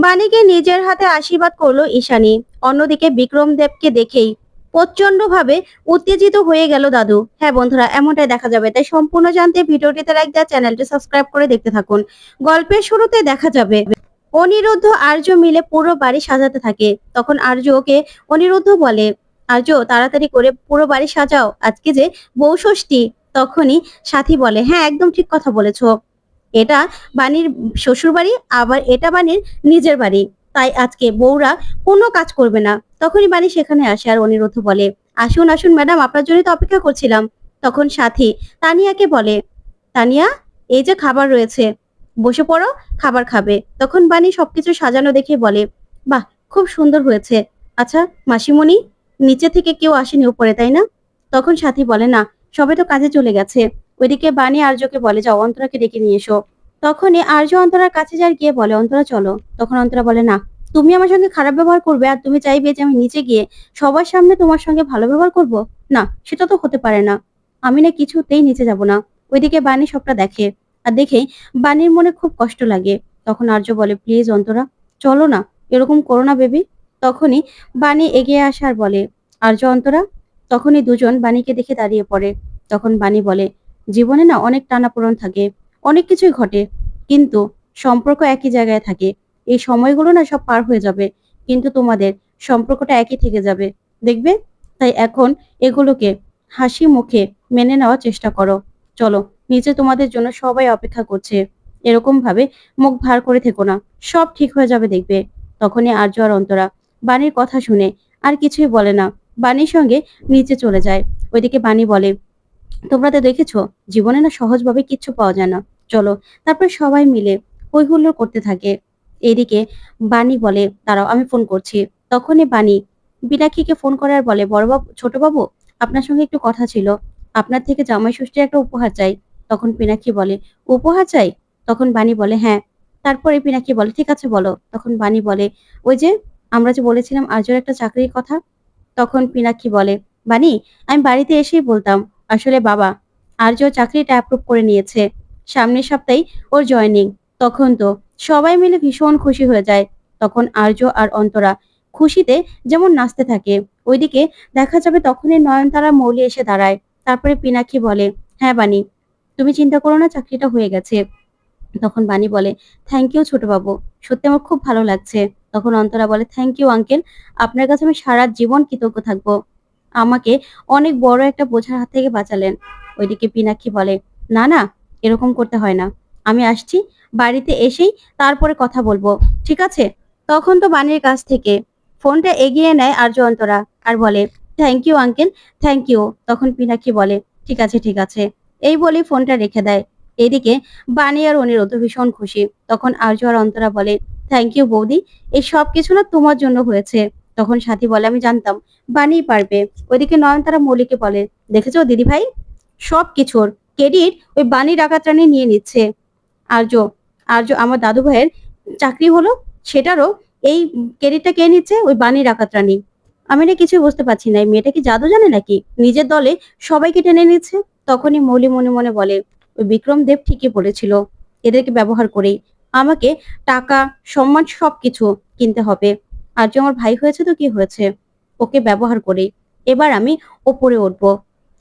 বাণীকে নিজের হাতে আশীর্বাদ করলো ঈশানী। অন্যদিকে বিক্রম দেবকে দেখেই প্রচন্ড ভাবে উত্তেজিত হয়ে গেল দাদু। হ্যাঁ বন্ধুরা, এমনটাই দেখা যাবে। তাই সম্পূর্ণ জানতে ভিডিওটিতে লাইক দেওয়া, চ্যানেলটি সাবস্ক্রাইব করে দেখতে থাকুন। গল্পের শুরুতে দেখা যাবে অনিরুদ্ধ আর্য মিলে পুরো বাড়ি সাজাতে থাকে। তখন আর্য ওকে অনিরুদ্ধ বলে, আর্য তাড়াতাড়ি করে পুরো বাড়ি সাজাও, আজকে যে বউ ষষ্ঠী। তখনই সাথী বলে, হ্যাঁ একদম ঠিক কথা বলেছো। এটা বাণীর শ্বশুর বাড়ি, আবার এটা বাণীর নিজের বাড়ি। তাই আজকে বউরা কোনো কাজ করবে না। তখনই বাণী সেখানে আসে আর অনিরুদ্ধ বলে, আসুন আসুন ম্যাডাম, আপনার জন্যই তো অপেক্ষা করছিলাম। তখন সাথী তানিয়াকে বলে, তানিয়া এই যে খাবার রয়েছে, বসে পড়ো, খাবার খাবে। তখন বাণী সবকিছু সাজানো দেখে বলে, বাহ খুব সুন্দর হয়েছে। আচ্ছা মাসিমণি, নিচে থেকে কেউ আসেনি উপরে, তাই না? তখন সাথী বলে, না, সবে তো কাজে চলে গেছে। ওইদিকে বাণী আর্যকে বলে, যাও অন্তরাকে ডেকে নিয়ে এসো। তখনই আর্য অন্তরার কাছে যায়, গিয়ে বলে, অন্তরা চলো। তখন অন্তরা বলে, না, তুমি আমার সঙ্গে খারাপ ব্যবহার করবে আর তুমি চাইবে যে আমি নিচে গিয়ে সবার সামনে তোমার সঙ্গে ভালো ব্যবহার করব? না, সেটা তো হতে পারে না। আমি না কিছুতেই নিচে যাব না। ওইদিকে বাণী সবটা দেখে, আর দেখেই বাণীর মনে খুব কষ্ট লাগে। তখন আর্য বলে, প্লিজ অন্তরা, চলো না, এরকম করো না বেবি। তখনই বাণী এগিয়ে আসে আর বলে, আর্য অন্তরা। তখনই দুজন বাণীকে দেখে দাঁড়িয়ে পড়ে। তখন বাণী বলে, জীবনে না অনেক টানাপোড়েন থাকে, অনেক কিছুই ঘটে, কিন্তু সম্পর্ক একই জায়গায় থাকে। এই সময়গুলো না সব পার হয়ে যাবে, কিন্তু তোমাদের সম্পর্কটা একই থেকে যাবে, দেখবে। তাই এখন এগুলোকে হাসি মুখে মেনে নেওয়ার চেষ্টা করো। চলো, নিচে তোমাদের জন্য সবাই অপেক্ষা করছে। এরকম ভাবে মুখ ভার করে থেকো না, সব ঠিক হয়ে যাবে দেখবে। তখনই আর্য আর অন্তরা বাণীর কথা শুনে আর কিছুই বলে না, বাণীর সঙ্গে নিচে চলে যায়। ওইদিকে বাণী বলে, তোমরা তো দেখেছো, জীবনে না সহজভাবে কিচ্ছু পাওয়া যায় না, চলো। তারপর সবাই মিলে হই হুল্লোড় করতে থাকে। এদিকে বাণী বলে, দাঁড়াও আমি ফোন করছি। তখনই বাণী বিনাক্ষীকে ফোন করে আর বলে, বড়বাবু, ছোট বাবু, আপনার সঙ্গে একটু কথা ছিল। আপনার থেকে জামাই ষষ্ঠীর একটা উপহার চাই। তখন পিনাক্ষী বলে, উপহার চাই? তখন বাণী বলে, হ্যাঁ। তারপরে পিনাক্ষী বলে, ঠিক আছে বলো। তখন বাণী বলে, ওই যে আমরা যে বলেছিলাম আর্যর একটা চাকরির কথা। তখন পিনাক্ষী বলে, বাণী, আমি বাড়িতে এসেই বলতাম, আসলে বাবা আর্য চাকরিটা অ্যাপ্রুভ করে নিয়েছে, সামনের সপ্তাহেই ওর জয়েনিং। তখন তো সবাই মিলে ভীষণ খুশি হয়ে যায়। তখন আর্য আর অন্তরা খুশিতে যেমন নাচতে থাকে। ওইদিকে দেখা যাবে তখনই নয়নতারা মৌলি এসে দাঁড়ায়। তারপরে পিনাক্ষী বলে, হ্যাঁ বাণী, তুমি চিন্তা করো না, চাকরিটা হয়ে গেছে। তখন বাণী বলে, থ্যাংক ইউ ছোট বাবু, সত্যি আমার খুব ভালো লাগছে। তখন অন্তরা বলে, থ্যাংক ইউ আঙ্কেল, আপনার কাছে আমি সারা জীবন কৃতজ্ঞ থাকবো, আমাকে অনেক বড় একটা বোঝার হাত থেকে বাঁচালেন। ওইদিকে পিনাক্ষী বলে, না না, এরকম করতে হয় না, আমি আসছি, বাড়িতে এসেই তারপরে কথা বলবো, ঠিক আছে? তখন তো বাণীর কাছ থেকে ফোনটা এগিয়ে নেয় আর্য অন্তরা আর বলে, thank you uncle, thank you. তখন পিনাক্ষী বলে, ঠিক আছে ঠিক আছে, এই বলে ফোনটা রেখে দেয়। এদিকে বাণী আর অনিরুদ্ধ ভীষণ খুশি। তখন আর্য আর অন্তরা বলে, থ্যাংক ইউ বৌদি, এই সব কিছু না তোমার জন্য হয়েছে। তখন সাথী বলে, আমি জানতাম বাণী পারবে। ওইদিকে নয়নতারা মৌলিকে বলে, দেখেছো দিদি ভাই, সব কিছুর ক্রেডিট ওই বাণী ডাকাতরানি নিয়ে নিচ্ছে। আর্য আর্য আমার দাদু ভাইয়ের চাকরি হলো, সেটারও এই ক্রেডিটটা কে নিচ্ছে? ওই বাণী ডাকাতরানি। আমি না কিছু বুঝতে পারছি না, এই মেয়েটা কি জাদু জানে নাকি, নিজের দলে সবাইকে টেনে নিচ্ছে। তখনই মৌলি মনে মনে বলে, ওই বিক্রম দেব ঠিকই বলেছিল, এদেরকে ব্যবহার করেই আমাকে টাকা, সম্মান সবকিছু কিনতে হবে। আর্য আমার ভাই হয়েছে তো কি হয়েছে, ওকে ব্যবহার করেই এবার আমি ওপরে উঠবো।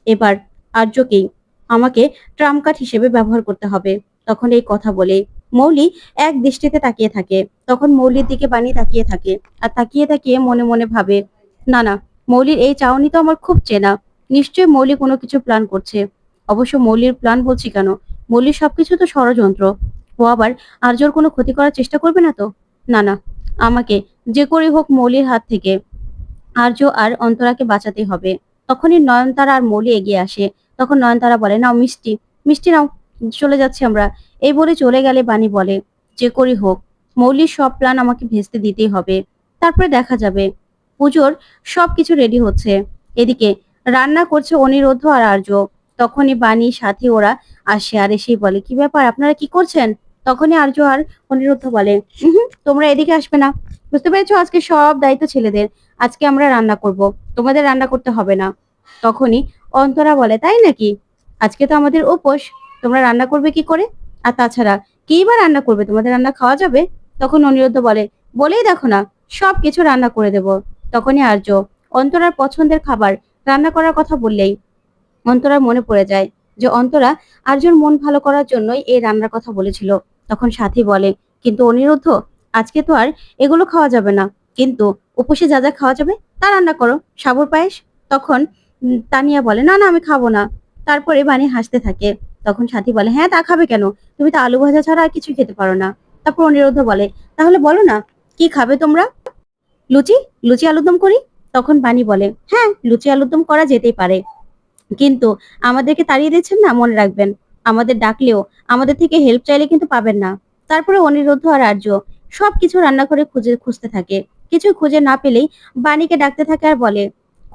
এবার আর্যকেই আমাকে ট্রাম্প কার্ড হিসেবে ব্যবহার করতে হবে। তখন এই কথা বলে মৌলি এক দৃষ্টিতে তাকিয়ে থাকে। তখন মৌলির দিকে বাণী তাকিয়ে থাকে, আর তাকিয়ে তাকিয়ে মনে মনে ভাবে, না না, মৌলির এই চাউনি তো আমার খুব চেনা, নিশ্চয়ই মৌলি কোনো কিছু প্ল্যান করছে। অবশ্য মৌলির প্ল্যান বলছি কেন, মৌলির সবকিছু তো ষড়যন্ত্র। ও আবার আর্যর কোনো ক্ষতি করার চেষ্টা করবে না তো? না না, আমাকে যে করে হোক মৌলির হাত থেকে আর্য আর অন্তরাকে বাঁচাতে হবে। তখনই নয়নতারা আর মৌলি এগিয়ে আসে। তখন নয়নতারা বলে, নাও মিষ্টি, মিষ্টি নাও, চলে যাচ্ছি আমরা। এই বলে চলে গেলে বাণী বলে, যে করি হোক মৌলির সব প্ল্যান আমাকে ভেস্তে দিতেই হবে। তারপরে দেখা যাবে। পুজোর সবকিছু রেডি হচ্ছে। এদিকে রান্না করছে অনিরুদ্ধ আর আর্য। তখনই বাণী সাথে ওরা আসে আর এসেই বলে, কি ব্যাপার, আপনারা কি করছেন? তখনই আর্য আর অনিরুদ্ধ বলে, তোমরা এদিকে আসবে না, বুঝতে পেরেছো, আজকে সব দায়িত্ব ছেলেদের, আজকে আমরা রান্না করব, তোমাদের রান্না করতে হবে না। তখনই অন্তরা বলে, তাই নাকি, আজকে তো আমাদের উপোস, তোমরা রান্না করবে কি করে? আর তাছাড়া কি বা রান্না করবে, তোমাদের রান্না খাওয়া যাবে? তখন অনিরুদ্ধ বলে, বলেই দেখো না, সবকিছু রান্না করে দেব। তখনই আর্য অন্তরার পছন্দের খাবার রান্না করার কথা বললেই অন্তরার মনে পড়ে যায় যে অন্তরা আর্যর মন ভালো করার জন্যই এই রান্নার কথা বলেছিল। তখন সাথী বলে, কিন্তু অনিরুদ্ধ, আজকে তো আর এগুলো খাওয়া যাবে না, কিন্তু উপসে যা যা খাওয়া যাবে তা রান্না করো, সাবুর পায়েস। তখন তানিয়া বলে, না না আমি খাবো না। তারপরে বানি হাসতে থাকে। তখন সাথী বলে, হ্যাঁ তা খাবে কেন, তুমি তো আলু ভাজা ছাড়া আর কিছু খেতে পারো না। তারপর অনিরুদ্ধ বলে, তাহলে বলো না কি খাবে তোমরা? লুচি, লুচি আলুরদম করি। তখন বানি বলে, হ্যাঁ লুচি আলুরদম করা যেতেই পারে, কিন্তু আমাদেরকে তাড়িয়ে দিচ্ছেন না, মনে রাখবেন। আমাদের ডাকলেও আমাদের থেকে হেল্প চাইলে কিন্তু পাবেন না। তারপরে অনিরুদ্ধ আর আর্য সবকিছু রান্নাঘরে খুঁজতে থাকে। কিছু খুঁজে না পেলেই বাণীকে ডাকতে থাকে আর বলে,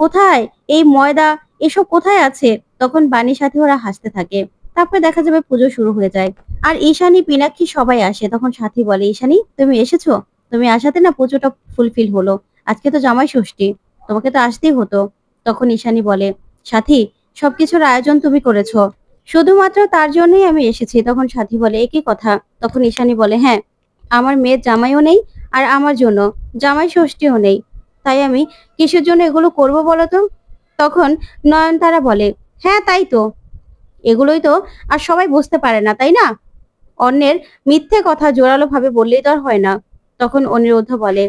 কোথায় এই ময়দা, এসব কোথায় আছে? তখন বাণীর সাথে ওরা হাসতে থাকে। তারপরে দেখা যাবে পুজো শুরু হয়ে যায়। আর ঈশানী, পিনাক্ষী সবাই আসে। তখন সাথী বলে, ঈশানী তুমি এসেছো, তুমি আসাতে না পুজোটা ফুলফিল হলো। আজকে তো জামাই ষষ্ঠী, তোমাকে তো আসতেই হতো। তখন ঈশানী বলে, সাথী সবকিছুর আয়োজন তুমি করেছো, শুধুমাত্র তার জন্যই আমি এসেছি। তখন সাথী বলে, একই কথা? তখন ঈশানী বলে, হ্যাঁ, আমার মেয়ের জামাইও নেই, আর আমার জন্য জামাই ষষ্ঠীও নেই, তাই আমি কিসের জন্য এগুলো করব বলো তো? তখন নয়নতারা বলে, হ্যাঁ তাই তো, এগুলোই তো আর সবাই বুঝতে পারে না, তাই না? অন্যের মিথ্যে কথা জোরালো ভাবে বললেই তো আর হয় না। তখন অনিরুদ্ধ বলে,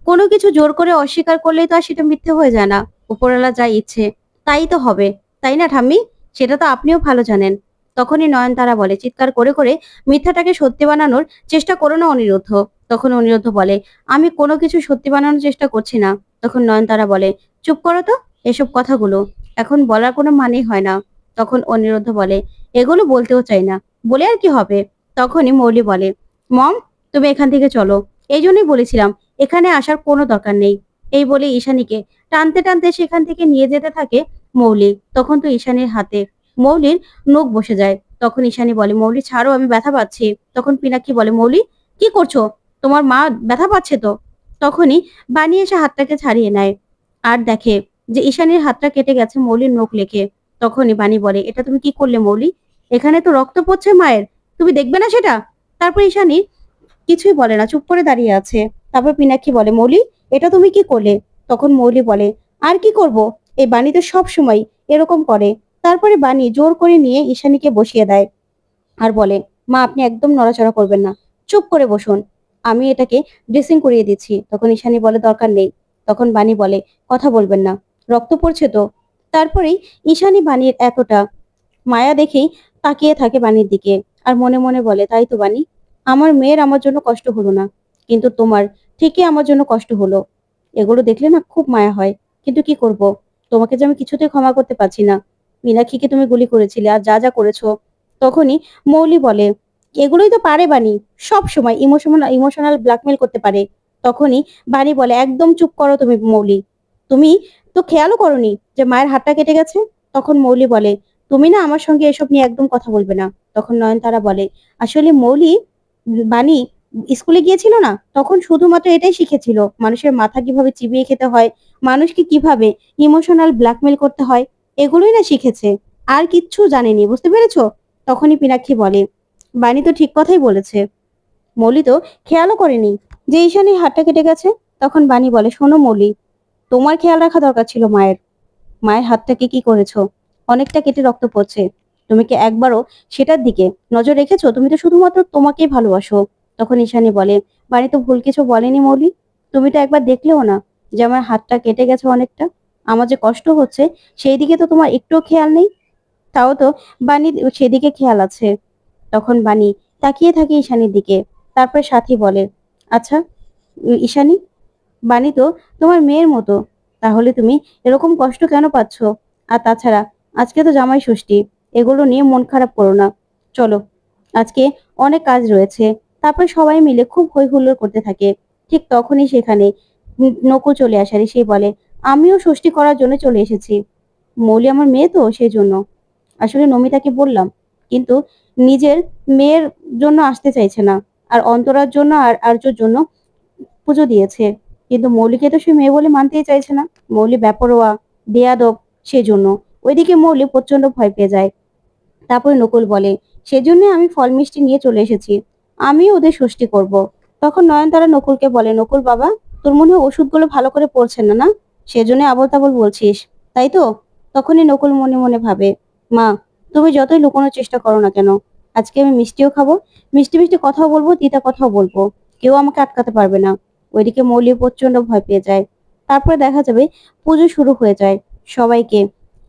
কোনো কিছু জোর করে অস্বীকার করলেই তো আর সেটা মিথ্যে হয়ে যায় না। উপরওয়ালা যা ইচ্ছে তাই তো হবে, তাই না ঠাম্মি? সেটা তো আপনিও ভালো জানেন। তখনই নয়নতারা বলে, চিৎকার করে করে মিথ্যাটাকে সত্যি বানানোর চেষ্টা করো না অনিরুদ্ধ। তখন অনিরুদ্ধ বলে, আমি কোনো কিছু সত্যি বানানোর চেষ্টা করছি না। তখন নয়নতারা বলে, চুপ করো তো, এসব কথাগুলো এখন বলার কোনো মানেই হয় না। তখন অনিরুদ্ধ বলে, এগুলো বলতেও চাই না, বলে আর কি হবে? তখনই মৌলি বলে, মম তুমি এখান থেকে চলো, এই জন্যই বলেছিলাম এখানে আসার কোনো দরকার নেই। এই বলে ঈশানীকে টানতে টানতে সেখান থেকে নিয়ে যেতে থাকে মৌলি। তখন তো ঈশানীর হাতে মৌলির নখ বসে যায়। তখন ঈশানী বলে, মৌলি ছাড়ো, আমি ব্যথা পাচ্ছি। তখন পিনাক্ষী বলে, মৌলি কি করছো, তোমার মা ব্যথা পাচ্ছে তো। তখনই বানি এসে হাতটাকে ছাড়িয়ে নেয় আর দেখে যে ঈশানীর হাতটা কেটে গেছে মৌলির নখ লেগে। তখনই বানি বলে, এটা তুমি কি করলে মৌলি? এখানে তো রক্ত পড়ছে মায়ের, তুমি দেখবে না সেটা? তারপর ঈশানী কিছুই বলে না, চুপ করে দাঁড়িয়ে আছে। তারপর পিনাক্ষী বলে, মৌলি এটা তুমি কি করলে? তখন মৌলি বলে, আর কি করব, এই বাণী তো সব সময় এরকম করে। তারপরে বাণী জোর করে নিয়ে ঈশানীকে বসিয়ে দেয় আর বলে, মা আপনি একদম নড়াচড়া করবেন না, চুপ করে বসুন, আমি এটাকে ড্রেসিং করিয়ে দিচ্ছি। তখন ঈশানী বলে, দরকার নেই। তখন বাণী বলে, কথা বলবেন না, রক্ত পড়ছে তো। তারপরেই ঈশানী বাণীর এতটা মায়া দেখেই তাকিয়ে থাকে বাণীর দিকে আর মনে মনে বলে, তাই তো বাণী, আমার মেয়ের আমার জন্য কষ্ট হলো না, কিন্তু তোমার ঠিকই আমার জন্য কষ্ট হলো। এগুলো দেখলে না খুব মায়া হয়, কিন্তু কি করব, তোমাকে যে আমি কিছুতেই ক্ষমা করতে পারছি না। মীনাক্ষীকে তুমি গুলি করেছিলে আর যা যা করেছো। তখনই মৌলি বলে, এগুলোই তো পারে বাণী, সব সময় ইমোশনাল ব্ল্যাকমেল করতে পারে। তখনই বাণী বলে, একদম চুপ করো তুমি মৌলি, তুমি তো খেয়ালও করোনি যে মায়ের হাতটা কেটে গেছে। তখন মৌলি বলে, তুমি না আমার সঙ্গে এসব নিয়ে একদম কথা বলবে না। তখন নয়নতারা বলে, আসলে মৌলি, বাণী স্কুলে গিয়েছিল না, তখন শুধুমাত্র এটাই শিখেছিল, মানুষের মাথা কিভাবে চিবিয়ে খেতে হয়, মানুষকে কিভাবে ইমোশনাল ব্ল্যাকমেল করতে হয়, এগুলোই না শিখেছে, আর কিচ্ছু জানেনি, বুঝতে পেরেছো? তখনই পিনাক্ষী বলে, বাণী তো ঠিক কথাই বলেছে, মৌলি তো খেয়ালও করেনি যে ঈশানীর হাতটা কেটে গেছে। তখন বাণী বলে, শোনো মৌলি, তোমার খেয়াল রাখা দরকার ছিল মায়ের, মায়ের হাতটাকে কি করেছো, অনেকটা কেটে রক্ত পড়ছে, তুমি কি একবারও সেটার দিকে নজর রেখেছো? তুমি তো শুধুমাত্র তোমাকেই ভালোবাসো। তখন ঈশানী বলে, বাড়ি তো ভুল কিছু বলেনি মৌলি, তুমি তো একবার দেখলেও না যে আমার হাতটা কেটে গেছে অনেকটা, আমার যে কষ্ট হচ্ছে সেই দিকে তো তোমার একটুও খেয়াল নেই। তাও তো বাণী সেদিকে খেয়াল আছে। তখন বাণী তাকিয়ে থাকে ঈশানীর দিকে। তারপর সাথী বলে, আচ্ছা ঈশানী, বাণী তো তোমার মেয়ের মতো, তাহলে তুমি এরকম কষ্ট কেন পাচ্ছ? আর তাছাড়া আজকে তো জামাই ষষ্ঠী, এগুলো নিয়ে মন খারাপ করো না, চলো, আজকে অনেক কাজ রয়েছে। তারপর সবাই মিলে খুব হই হুল্লোড় করতে থাকে। ঠিক তখনই সেখানে নকুল চলে আসে আর সে বলে, আমিও ষষ্ঠী করার জন্য চলে এসেছি, মৌলি আমার মেয়ে তো সেই জন্য। আসলে নমিতাকে বললাম, কিন্তু নিজের মেয়ের জন্য আসতে চাইছে না, আর অন্তরার জন্য আর আর্যর জন্য পুজো দিয়েছে, কিন্তু মৌলিকে তো সে মেয়ে বলে মানতেই চাইছে না। মৌলি বেপরোয়া, বেয়াদব, সেজন্য। ওইদিকে মৌলি প্রচন্ড ভয় পেয়ে যায়। তারপরে নকুল বলে, সেজন্য আমি ফল মিষ্টি নিয়ে চলে এসেছি, আমি ওদের ষষ্ঠী করব। তখন নয়নতারা নকুলকে বলে, নকুল বাবা, তোর মনে হয় ওষুধগুলো ভালো করে পড়ছে না, না? সেজন্য আবল তাবল বলছিস, তাই তো? তখনই নকুল মনে মনে ভাবে, মা, তুমি যতই লুকোনোর চেষ্টা করো না কেন, আজকে আমি মিষ্টিও খাবো, মিষ্টি মিষ্টি কথাও বলবো, তিতা কথাও বলবো, কেউ আমাকে আটকাতে পারবে না। ওইদিকে মৌলি প্রচন্ড ভয় পেয়ে যায়। তারপরে দেখা যাবে পুজো শুরু হয়ে যায়। সবাইকে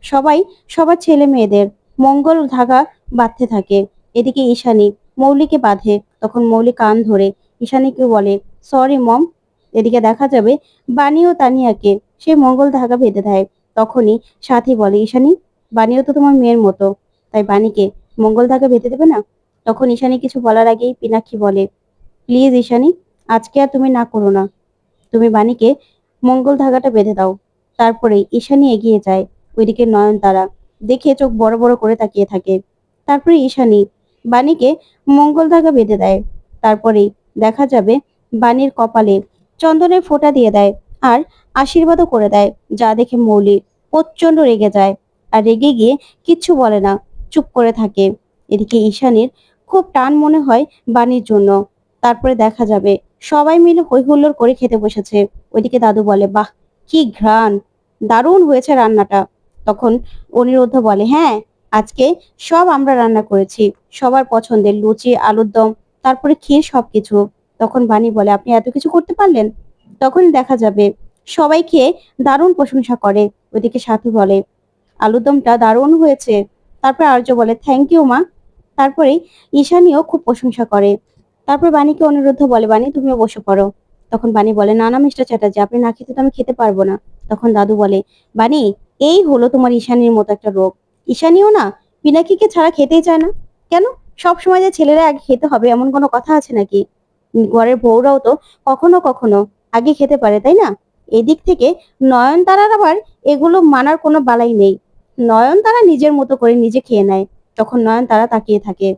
সবাই সবার ছেলে মেয়েদের মঙ্গল ধাগা বাঁধতে থাকে। এদিকে ঈশানী মৌলিকে বাঁধে। তখন মৌলি কান ধরে ঈশানীকে বলে, সরি মম। এদিকে দেখা যাবে বানি ও তানিয়াকে সে মঙ্গল ধাগা বেঁধে দেয়। তখনই সাথী বলে, ঈশানী, বানিও তো তোমার মেয়ের মতো, তাই বানিকে মঙ্গল ধাগা বেঁধে দেবে না? তখন ঈশানী কিছু বলার আগেই পিনাক্ষী বলে, প্লিজ ঈশানী, আজকে আর তুমি না করো না, তুমি বাণীকে মঙ্গল ধাগাটা বেঁধে দাও। তারপরে ঈশানী এগিয়ে যায়। ওইদিকে নয়নতারা দেখে চোখ বড় বড় করে তাকিয়ে থাকে। তারপরে ঈশানী বাণীকে মঙ্গল ধাগা বেঁধে দেয়। তারপরেই দেখা যাবে বাণীর কপালে চন্দনের ফোঁটা দিয়ে দেয় আর আশীর্বাদও করে দেয়, যা দেখে মৌলি প্রচন্ড রেগে যায়। আর রেগে গিয়ে কিচ্ছু বলে না, চুপ করে থাকে। এদিকে ঈশানীর খুব টান মনে হয় বাণীর জন্য। তারপরে দেখা যাবে সবাই মিলে হই হুল্লোড় করে খেতে বসেছে। ওইদিকে দাদু বলে, বাহ, কি ঘ্রাণ, দারুণ হয়েছে রান্নাটা। তখন অনিরুদ্ধ বলে, হ্যাঁ, আজকে সব আমরা রান্না করেছি, সবার পছন্দের লুচি, আলুর দম, তারপরে ক্ষীর, সবকিছু। তখন বাণী বলে, আপনি এত কিছু করতে পারলেন? তখনই দেখা যাবে সবাই খেয়ে দারুণ প্রশংসা করে। ওইদিকে সাথী বলে, আলুর দমটা দারুণ হয়েছে। তারপর আর্য বলে, থ্যাংক ইউ মা। তারপরে ঈশানীও খুব প্রশংসা করে। তারপর বাণীকে অনিরুদ্ধ বলে, বাণী, তুমিও বসে পড়ো। তখন বাণী বলে, না না মিস্টার চ্যাটার্জি, আপনি না খেতে তো আমি খেতে পারবো না। তখন দাদু বলে, বাণী, এই হলো তোমার ঈশানীর মতো একটা রোগ। ঈশানীও না পিনাকিকে ছাড়া খেতেই চায় না। কেন? সব সময় যে ছেলেরা আগে খেতে হবে এমন কোনো কথা আছে নাকি? ঘরের বউরাও তো কখনো কখনো আগে খেতে পারে, তাই না? এদিক থেকে নয়নতারার আবার এগুলো মানার কোনো বালাই নেই। নয়নতারা নিজের মতো করে নিজে খেয়ে নেয়। তখন নয়নতারা তাকিয়ে থাকে।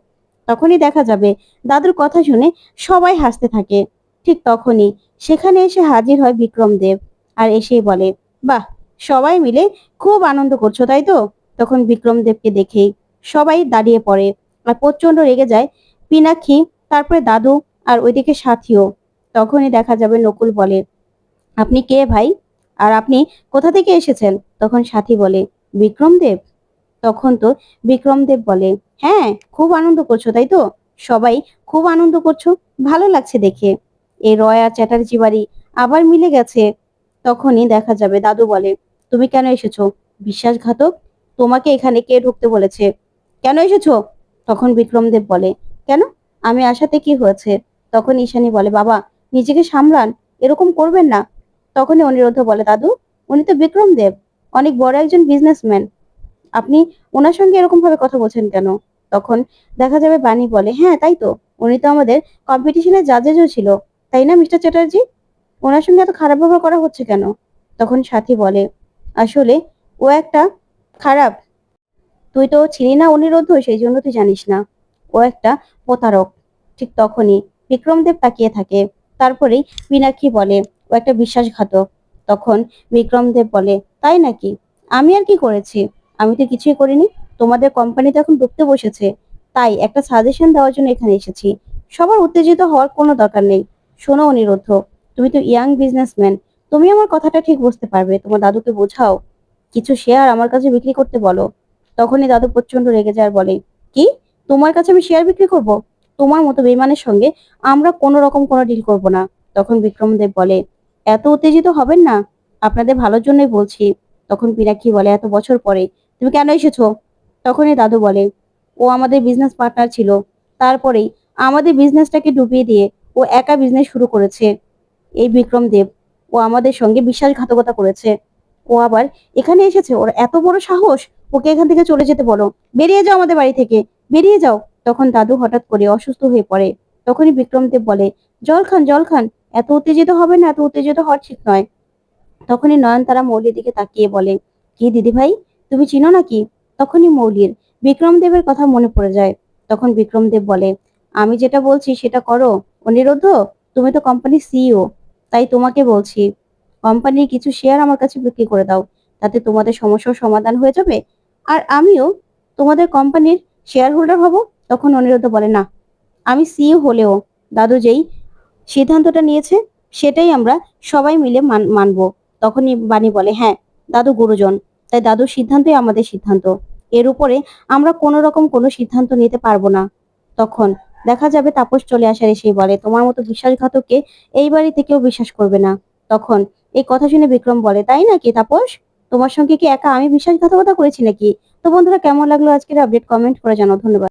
তখনই দেখা যাবে দাদুর কথা শুনে সবাই হাসতে থাকে। ঠিক তখনই সেখানে এসে হাজির হয় বিক্রম দেব। আর এসেই বলে, বাহ, সবাই মিলে খুব আনন্দ করছো, তাই তো? তখন বিক্রম দেবকে দেখেই সবাই দাঁড়িয়ে পড়ে আর প্রচন্ড রেগে যায় পিনাক্ষী, তারপরে দাদু, আর ওইদিকে সাথীও। তখনই দেখা যাবে নকুল বলে, আপনি কে ভাই? আর আপনি কোথা থেকে এসেছেন? তখন সাথী বলে, বিক্রম দেব। তখন তো বিক্রম দেব বলে, হ্যাঁ, খুব আনন্দ করছো, তাই তো? সবাই খুব আনন্দ করছো, ভালো লাগছে দেখে। এই রয় আর চ্যাটার্জি বাড়ি আবার মিলে গেছে। তখনই দেখা যাবে দাদু বলে, তুমি কেন এসেছো? বিশ্বাসঘাতক, তোমাকে এখানে কে ঢুকতে বলেছে? কেন এসেছো? তখন বিক্রম দেব বলে, কেন, আমি আসাতে কি হয়েছে? তখন ঈশানী বলে, বাবা, নিজেকে সামলান, এরকম করবেন না। তখনই অনিরুদ্ধ বলে, দাদু, উনি তো বিক্রম দেব, অনেক বড় একজন বিজনেসম্যান, আপনি ওনার সঙ্গে এরকম ভাবে কথা বলছেন কেন? তখন দেখা যাবে বাণী বলে, হ্যাঁ তাই তো, উনি তো আমাদের কম্পিটিশনের জাজেসও ছিল, তাই না মিস্টার চ্যাটার্জি? ওনার সঙ্গে এত খারাপ ব্যবহার করা হচ্ছে কেন? তখন সাথী বলে, আসলে ও একটা খারাপ, তুই তো ছিলি না অনিরুদ্ধ, সেই জন্য তুই জানিস না, ও একটা প্রতারক। ঠিক তখনই বিক্রমদেব তাকিয়ে থাকে। তারপরেই মীনাক্ষী বলে, ও একটা বিশ্বাসঘাতক। তখন বিক্রমদেব বলে, তাই নাকি? আমি আর কি করেছি? আমি তো কিছুই করিনি। তোমাদের কোম্পানি তো এখন ডুবতে বসেছে, তাই একটা সাজেশন দেওয়ার জন্য এখানে এসেছি। সবার উত্তেজিত হওয়ার কোনো দরকার নেই। শোনো অনিরুদ্ধ, তুমি তো ইয়াং বিজনেসম্যান, তুমি আমার কথাটা ঠিক বুঝতে পারবে, তোমার দাদুকে বোঝাও, কিছু শেয়ার আমার কাছে বিক্রি করতে বলো। তখনই দাদু প্রচন্ড রেগে যায় আর বলে, কি, তোমার কাছে আমি শেয়ার বিক্রি করব? তোমার মতো বেইমানের সঙ্গে আমরা কোনো রকম কোনো ডিল করব না। তখন বিক্রমদেব বলে, এত উত্তেজিত হবেন না, আপনাদের ভালোর জন্যই বলছি। তখন পিনাক্ষী বলে, এত বছর পরে তুমি কেন এসেছো? তখনই দাদু বলে, ও আমাদের বিজনেস পার্টনার ছিল, তারপরেই আমাদের বিজনেসটাকে ডুবিয়ে দিয়ে ও একা বিজনেস শুরু করেছে। এই বিক্রম দেব, ও আমাদের সঙ্গে বিশ্বাসঘাতকতা করেছে। ও আবার এখানে এসেছে, ওর এত বড় সাহস! ওকে এখান থেকে চলে যেতে বলো, বেরিয়ে যাও আমাদের বাড়ি থেকে, বেরিয়ে যাও। তখন দাদু হঠাৎ করে অসুস্থ হয়ে পড়ে। তখনই বিক্রম দেব বলে, জল খান, জল খান, এত উত্তেজিত হবে না, এত উত্তেজিত হওয়া ঠিক নয়। তখনই নয়নতারা মৌলির দিকে তাকিয়ে বলে, কি দিদি ভাই, তুমি চিনো নাকি? তখনই মৌলির বিক্রম দেবের কথা মনে পড়ে যায়। তখন বিক্রম দেব বলে, আমি যেটা বলছি সেটা করো অনিরুদ্ধ, তুমি তো কোম্পানির সিইও, তাই তোমাকে বলছি, কোম্পানির কিছু শেয়ার আমার কাছে বিক্রি করে দাও, তাতে তোমাদের সমস্যার সমাধান হয়ে যাবে, আর আমিও তোমাদের কোম্পানির শেয়ার হোল্ডার হব। তখন অনিরুদ্ধ বলে, না, আমি সিইও হলেও দাদু যেই সিদ্ধান্তটা নিয়েছে সেটাই আমরা সবাই মিলে মানবো। তখনই বাণী বলে, হ্যাঁ দাদু গুরুজন, তাই দাদুর সিদ্ধান্তই আমাদের সিদ্ধান্ত, এর উপরে আমরা কোনো রকম কোনো সিদ্ধান্ত নিতে পারবো না। তখন দেখা যাবে তাপস চলে আসার এসেই বলে, তোমার মতো বিশ্বাসঘাতককে এই বাড়িতে কেউ বিশ্বাস করবে না। তখন এই কথা শুনে বিক্রম বলে, তাই নাকি তাপস, তোমার সঙ্গে কি একা আমি বিশ্বাসঘাতকতা করেছি নাকি? তো বন্ধুরা, কেমন লাগলো আজকের আপডেট, কমেন্ট করে জানাও। ধন্যবাদ।